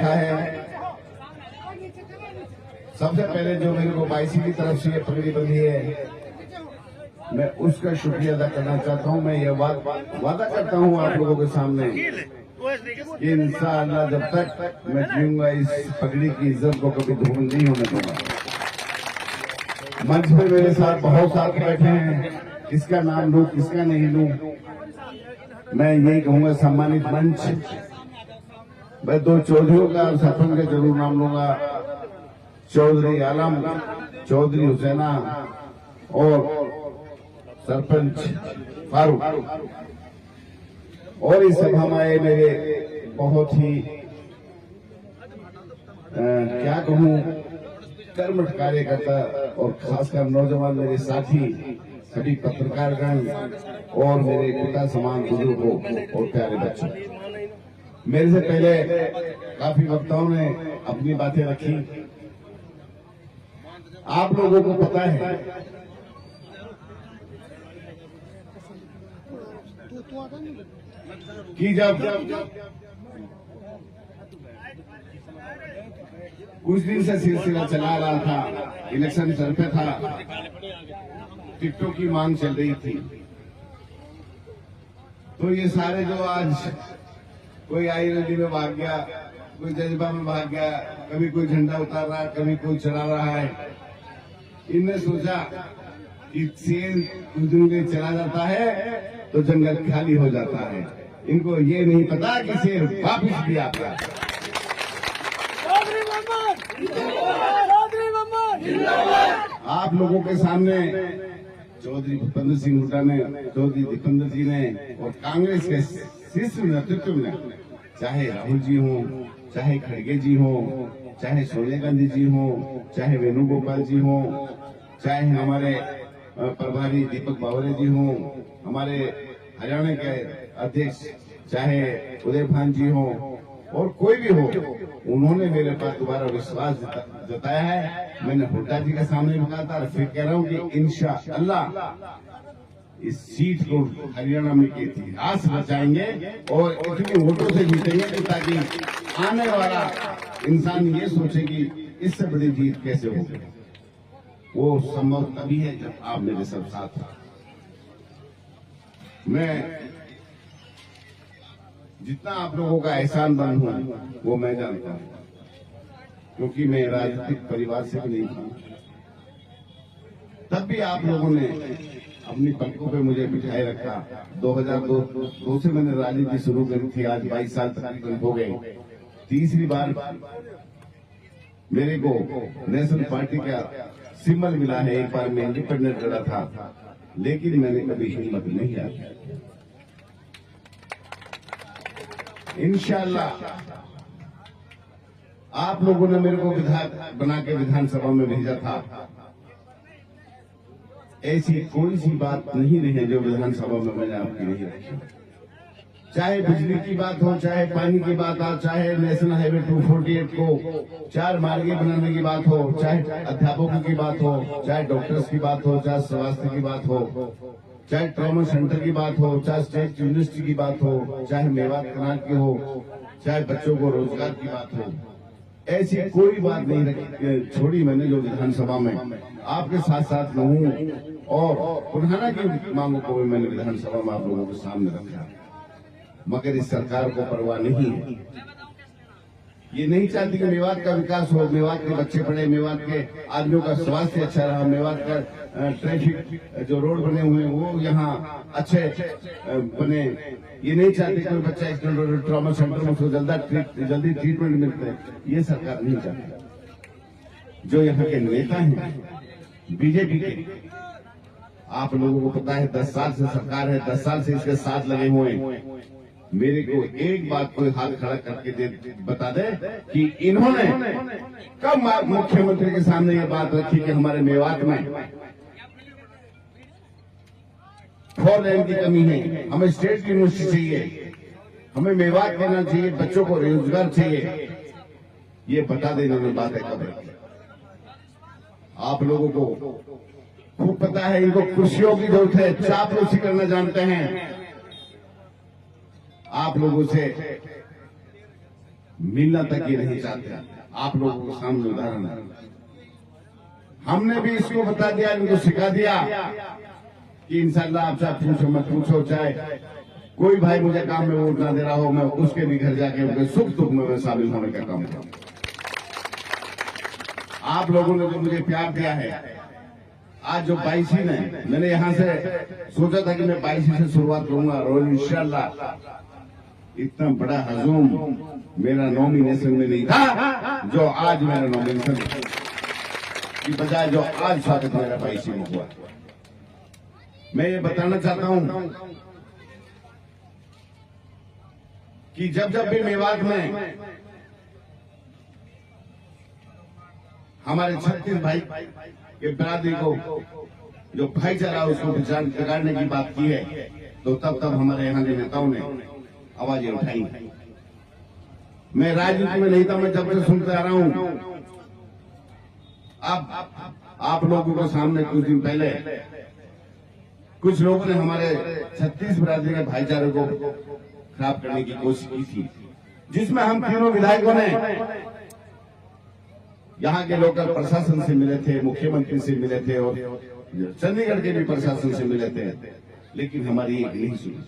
रखा है। सबसे पहले जो मेरे को बाईसी की तरफ से ये पगड़ी बंधी है, मैं उसका शुक्रिया अदा करना चाहता हूं। मैं ये वादा करता हूं आप लोगों के सामने कि इंशाअल्लाह जब तक मैं जीऊंगा इस पगड़ी की इज्जत को कभी धूल नहीं होने दूंगा। मंच पे मेरे साथ बहुत साथ बैठे हैं, किसका नाम लूं किसका नहीं लूं, मैं यही कहूंगा सम्मानित मंच। मैं दो चौधरियों का सरपंच का जरूर नाम लूंगा, चौधरी आलम, चौधरी हुसैना और सरपंच फारूक। और इस सभा में आए मेरे बहुत ही क्या कहूं कर्मठ कार्यकर्ता और खासकर नौजवान मेरे साथी, सभी पत्रकारगण और मेरे पिता समान बुजुर्गों और प्यारे बच्चों। मेरे से पहले काफी वक्ताओं ने अपनी बातें रखी। आप लोगों को पता है कि जब कुछ दिन से सिलसिला चला रहा था, इलेक्शन सर पे था, टिकटों की मांग चल रही थी, तो ये सारे जो आज कोई आई नदी में भाग गया, कोई जज्बा में भाग गया, कभी कोई झंडा उतार रहा है, कभी कोई चला रहा है, इनने सोचा कि शेर कुछ दिन के चला जाता है तो जंगल खाली हो जाता है। इनको ये नहीं पता कि शेर वापिस भी आता है। आप लोगों के सामने चौधरी भूपेंद्र सिंह हुड्डा ने, चौधरी दीपेंद्र जी ने और कांग्रेस के शीर्ष नेतृत्व ने, चाहे राहुल जी हों, चाहे खड़गे जी हों, चाहे सोनिया गांधी जी हों, चाहे वेणुगोपाल जी हों, चाहे हमारे प्रभारी दीपक बावरे जी हों, हमारे हरियाणा के अध्यक्ष चाहे उदय भान जी हों और कोई भी हो, उन्होंने मेरे पास दोबारा विश्वास जताया है। मैंने हुड्डा जी के सामने भी कहा था और फिर कह रहा हूं कि इंशाअल्लाह इस सीट को हरियाणा में के इतिहास बचाएंगे और इतने वोटों से जीतेंगे ताकि आने वाला इंसान ये सोचे कि इससे बड़ी जीत कैसे होगी। वो संभव तभी है जब आप मेरे सब साथ हैं। मैं जितना आप लोगों का एहसान बंद हूं वो मैं जानता हूं, क्योंकि मैं राजनीतिक परिवार से भी नहीं था। तब भी आप लोगों ने अपनी पलकों पे मुझे बिठाए रखा। 2002 से मैंने राजनीति शुरू करी थी, आज 22 साल तकरीबन हो गए। तीसरी बार मेरे को नेशनल पार्टी का सिंबल मिला है। एक बार मैं इंडिपेंडेंट लड़ा था, लेकिन मैंने कभी हिम्मत नहीं हारी। इंशाअल्लाह आप लोगों ने मेरे को विधायक बना के विधानसभा में भेजा था। ऐसी कोई सी बात नहीं रही है जो विधानसभा में मैंने आपकी नहीं रखी। चाहे बिजली की बात हो, चाहे पानी की बात हो, चाहे नेशनल हाईवे 248 को 4 मार्गे बनाने की बात हो, चाहे अध्यापकों की बात हो, चाहे डॉक्टर्स की बात हो, चाहे स्वास्थ्य की बात हो, चाहे ट्रॉमा सेंटर की बात हो, चाहे स्टेट यूनिवर्सिटी की बात हो, चाहे मेवात कनाल की हो, चाहे बच्चों को रोजगार की बात हो, ऐसी कोई बात नहीं छोड़ी मैंने जो विधानसभा में आपके साथ साथ रहूं। और पुराना की मांगों को भी मैंने विधानसभा में आप लोगों के सामने रखा। मगर इस सरकार को परवाह नहीं है, ये नहीं चाहती कि मेवात का विकास हो, मेवात के बच्चे पढ़े, मेवात के आदमियों का स्वास्थ्य अच्छा रहा, मेवात का ट्रैफिक जो रोड बने हुए हैं वो यहाँ अच्छे बने। ये नहीं चाहती कोई बच्चा एक्सीडेंट ट्रॉमा सेंटर में उसको जल्दी ट्रीटमेंट मिलते हैं, ये सरकार नहीं चाहती। जो यहाँ के नेता हैं बीजेपी के, आप लोगों को पता है 10 साल से सरकार है, 10 साल से इसके साथ लगे हुए हैं। मेरे को एक बात कोई हाथ खड़ा करके बता दे कि इन्होंने कब मुख्यमंत्री के सामने ये बात रखी कि हमारे मेवात में 4 लेन की कमी है, हमें स्टेट यूनिवर्सिटी चाहिए, हमें मेवात करना चाहिए, बच्चों को रोजगार चाहिए। ये बता दे इन्होंने बातें कब रखी। आप लोगों को खूब पता है इनको कुर्सियों की जरूरत है, चापलूसी करना जानते हैं। आप लोगों से मिलना तक ये नहीं चाहते। आप लोगों के सामने उदाहरण है। हमने भी इसको बता दिया, इनको सिखा दिया कि इंशाल्लाह आप चाहे पूछो मत पूछो, चाहे कोई भाई मुझे काम में वोट ना दे रहा हो, मैं उसके भी घर जाके उनके सुख दुख में मैं शामिल होने का काम करूं। आप लोगों ने जो मुझे प्यार दिया है, आज जो 22 ने, मैंने यहां से सोचा था कि मैं 22 से शुरुआत करूंगा और इंशाल्लाह इतना बड़ा हजूम मेरा नॉमिनेशन में नहीं था जो आज मेरा नॉमिनेशन की बजाय जो आज स्वागत मेरा 22 में हुआ। मैं ये बताना चाहता हूं कि जब जब भी मेवात में हमारे 36 भाई के बिरादरी को जो भाईचारा उसको पहचान बिगाड़ने की बात की है, तो तब तब हमारे यहाँ के नेताओं ने आवाजें उठाई। मैं राजनीति में नहीं था, मैं जब से सुनते आ रहा हूं। अब आप लोगों के सामने कुछ दिन पहले कुछ लोगों ने हमारे 36 बिरादरी के भाईचारे को खराब करने की कोशिश की थी, जिसमें हम तीनों विधायकों ने यहाँ के लोकल प्रशासन से मिले थे, मुख्यमंत्री से मिले थे और चंडीगढ़ के भी प्रशासन से मिले थे, लेकिन हमारी एक नहीं सुनी।